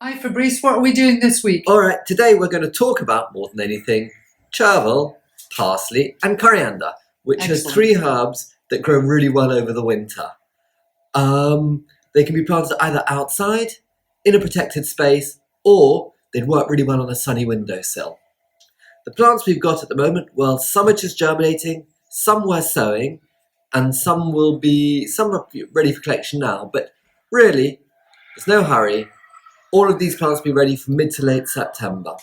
Hi Fabrice, what are we doing this week? All right, today we're going to talk about, more than anything, chervil, parsley and coriander, which are Excellent. three herbs that grow really well over the winter. They can be planted either outside, in a protected space, or they'd work really well on a sunny windowsill. The plants we've got at the moment, well, some are just germinating, some we're sowing, and some are ready for collection now, but really, there's no hurry. All of these plants will be ready for mid to late September.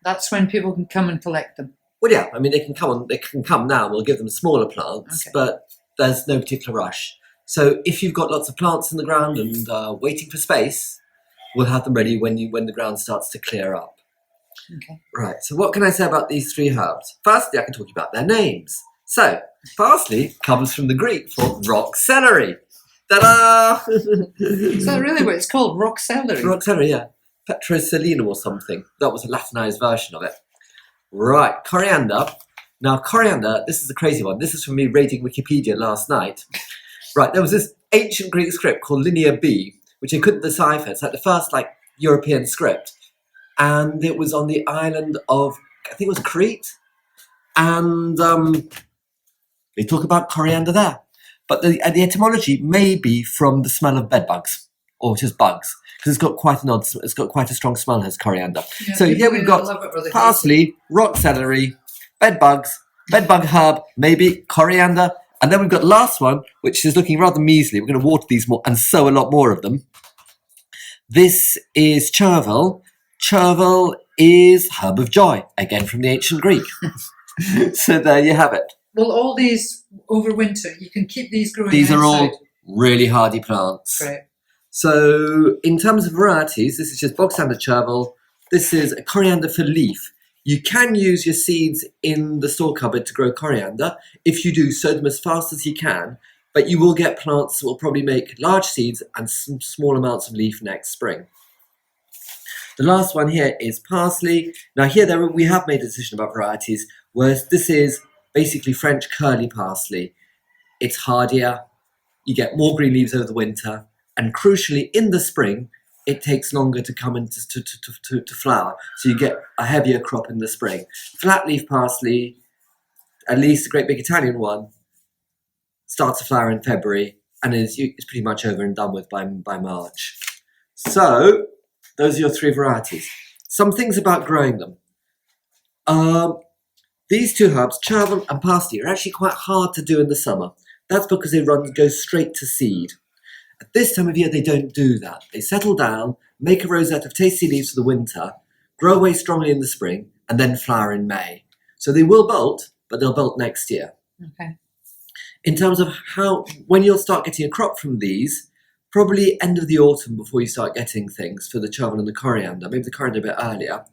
That's when people can come and collect them. Well, yeah, I mean, they can come now. We'll give them smaller plants, Okay. but there's no particular rush. So if you've got lots of plants in the ground and waiting for space, we'll have them ready when the ground starts to clear up. Okay. Right, so what can I say about these three herbs? Firstly, I can talk about their names. So, parsley comes from the Greek for rock celery. Ta-da! Is that really what it's called? Rock celery? Rock celery, yeah. Petroselinum or something. That was a Latinized version of it. Right, coriander. Now, coriander, this is a crazy one. This is from me raiding Wikipedia last night. Right, there was this ancient Greek script called Linear B, which I couldn't decipher. It's like the first European script. And it was on the island of, I think it was Crete. And they talk about coriander there. But the etymology may be from the smell of bed bugs, or just bugs, because it's got quite a strong smell, has coriander. Yeah, So here we've got parsley, rock celery, bed bug herb, maybe coriander, and then we've got the last one, which is looking rather measly. We're going to water these more and sow a lot more of them. This is chervil. Chervil is herb of joy, again from the ancient Greek. So there you have it. Well, all these over winter, you can keep these growing These outside. are all really hardy plants. Great. So in terms of varieties, this is just bog standard chervil. This is a coriander for leaf. You can use your seeds in the store cupboard to grow coriander. If you do, sow them as fast as you can, but you will get plants that will probably make large seeds and some small amounts of leaf next spring. The last one here is parsley. Now here we have made a decision about varieties, whereas this is basically French curly parsley. It's hardier, you get more green leaves over the winter, and crucially in the spring, it takes longer to come into to flower, so you get a heavier crop in the spring. Flat leaf parsley, at least the great big Italian one, starts to flower in February and is pretty much over and done with by March. So those are your three varieties. Some things about growing them. These two herbs, chervil and parsley, are actually quite hard to do in the summer. That's because they go straight to seed. At this time of year, they don't do that. They settle down, make a rosette of tasty leaves for the winter, grow away strongly in the spring, and then flower in May. So they will bolt, but they'll bolt next year. Okay. In terms of when you'll start getting a crop from these, probably end of the autumn before you start getting things for the chervil and the coriander, maybe the coriander a bit earlier.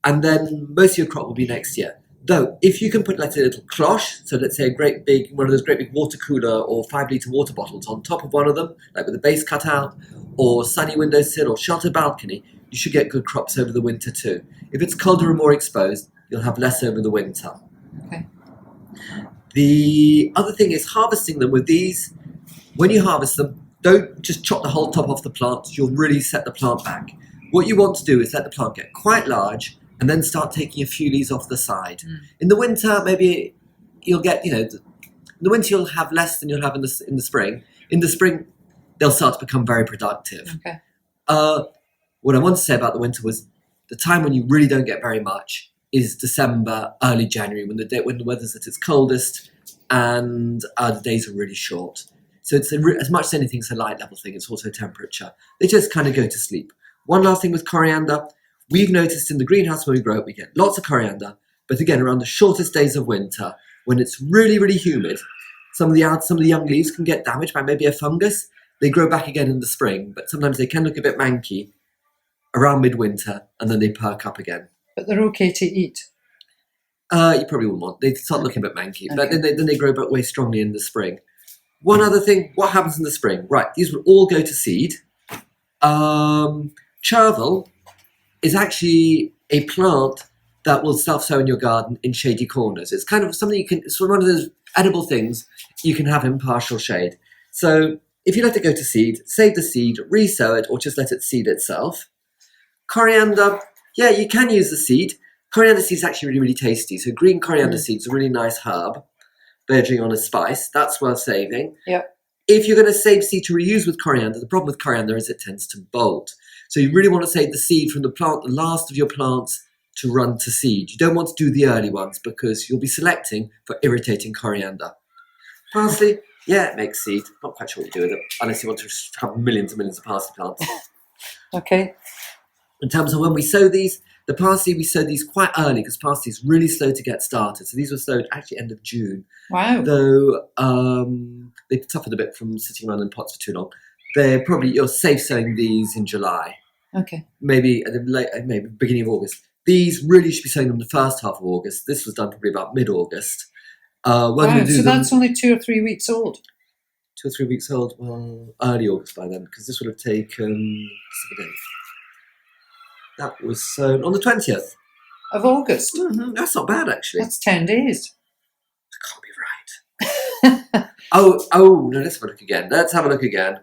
And then most of your crop will be next year. Though, if you can put a little cloche, so let's say one of those great big water cooler or 5-litre water bottles on top of one of them, like with the base cut out, or sunny windowsill or sheltered balcony, you should get good crops over the winter too. If it's colder and more exposed, you'll have less over the winter. Okay. The other thing is harvesting them with these. When you harvest them, don't just chop the whole top off the plant. You'll really set the plant back. What you want to do is let the plant get quite large and then start taking a few leaves off the side. In the winter, maybe you'll get, in the winter you'll have less than you'll have in the spring. In the spring, they'll start to become very productive. Okay. What I want to say about the winter was the time when you really don't get very much is December, early January, when the weather's at its coldest and the days are really short. So it's as much as anything, it's a light level thing. It's also temperature. They just kind of go to sleep. One last thing with coriander. We've noticed in the greenhouse when we grow it, we get lots of coriander, but again, around the shortest days of winter, when it's really, really humid, some of the young leaves can get damaged by maybe a fungus. They grow back again in the spring, but sometimes they can look a bit manky around midwinter, and then they perk up again. But they're okay to eat. You probably wouldn't want. They start looking a bit manky, but then they grow back way strongly in the spring. One other thing, what happens in the spring? Right, these will all go to seed. Chervil is actually a plant that will self-sow in your garden in shady corners. It's kind of something it's one of those edible things you can have in partial shade. So if you let it go to seed, save the seed, re-sow it, or just let it seed itself. Coriander, yeah, you can use the seed. Coriander seed is actually really, really tasty. So green coriander seed is a really nice herb, verging on a spice. That's worth saving. Yep. If you're going to save seed to reuse with coriander, the problem with coriander is it tends to bolt. So you really want to save the seed from the plant, the last of your plants, to run to seed. You don't want to do the early ones because you'll be selecting for irritating coriander. Parsley, yeah, it makes seed. Not quite sure what you do with it, unless you want to have millions and millions of parsley plants. Okay. In terms of when we sow these, the parsley, we sow these quite early because parsley is really slow to get started. So these were sowed actually end of June. Wow. Though they suffered a bit from sitting around in pots for too long. You're safe sowing these in July. Okay. Maybe beginning of August. These really should be sowing them the first half of August. This was done probably about mid-August. Wow, so that's only 2 or 3 weeks old. 2 or 3 weeks old. Well, early August by then, because this would have taken that was sown on the 20th Of August. Mm-hmm. That's not bad, actually. That's 10 days. That can't be right. oh no, let's have a look again.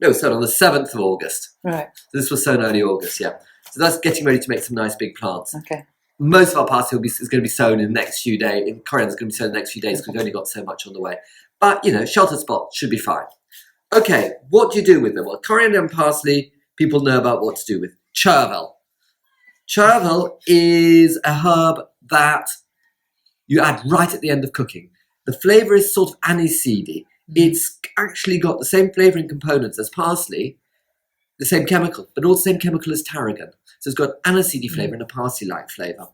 No, sown on the 7th of August. Right. So this was sown early August, yeah. So that's getting ready to make some nice big plants. Okay. Most of our parsley is going to be sown in the next few days. Coriander is going to be sown in the next few days because we've only got so much on the way. But, sheltered spot should be fine. Okay, what do you do with them? Well, coriander and parsley, people know about what to do with. Chervil. Chervil is a herb that you add right at the end of cooking. The flavour is sort of aniseedy. It's actually got the same flavouring components as parsley, the same chemical, but also the same chemical as tarragon. So it's got aniseedy flavour and a parsley-like flavour.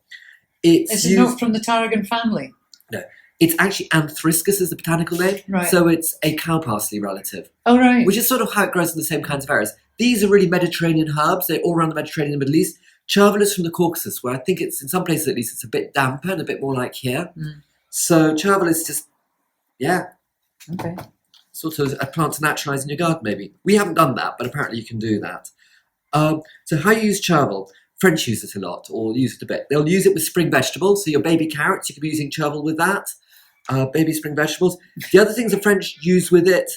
Is it not from the tarragon family? No. It's actually Anthriscus is the botanical name. Right. So it's a cow parsley relative. Oh, right. Which is sort of how it grows in the same kinds of areas. These are really Mediterranean herbs. They're all around the Mediterranean and Middle East. Chervil is from the Caucasus, where I think it's, in some places at least, it's a bit damper and a bit more like here. So chervil is just, Okay. sort of a plant to naturalise in your garden, maybe. We haven't done that, but apparently you can do that. So how you use chervil? French use it a lot, or use it a bit. They'll use it with spring vegetables. So your baby carrots, you could be using chervil with that. Baby spring vegetables. The other things the French use with it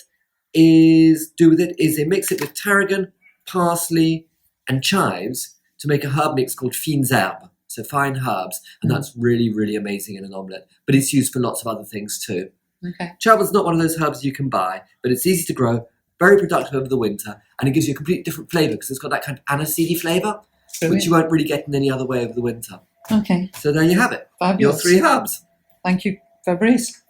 is they mix it with tarragon, parsley, and chives to make a herb mix called fines herbes. So fine herbs, and that's really, really amazing in an omelette. But it's used for lots of other things too. Okay. Chervil's not one of those herbs you can buy, but it's easy to grow, very productive over the winter, and it gives you a completely different flavour because it's got that kind of aniseedy flavour, which you won't really get in any other way over the winter. Okay. So there you have it. Fabulous. Your 3 herbs. Thank you, Fabrice.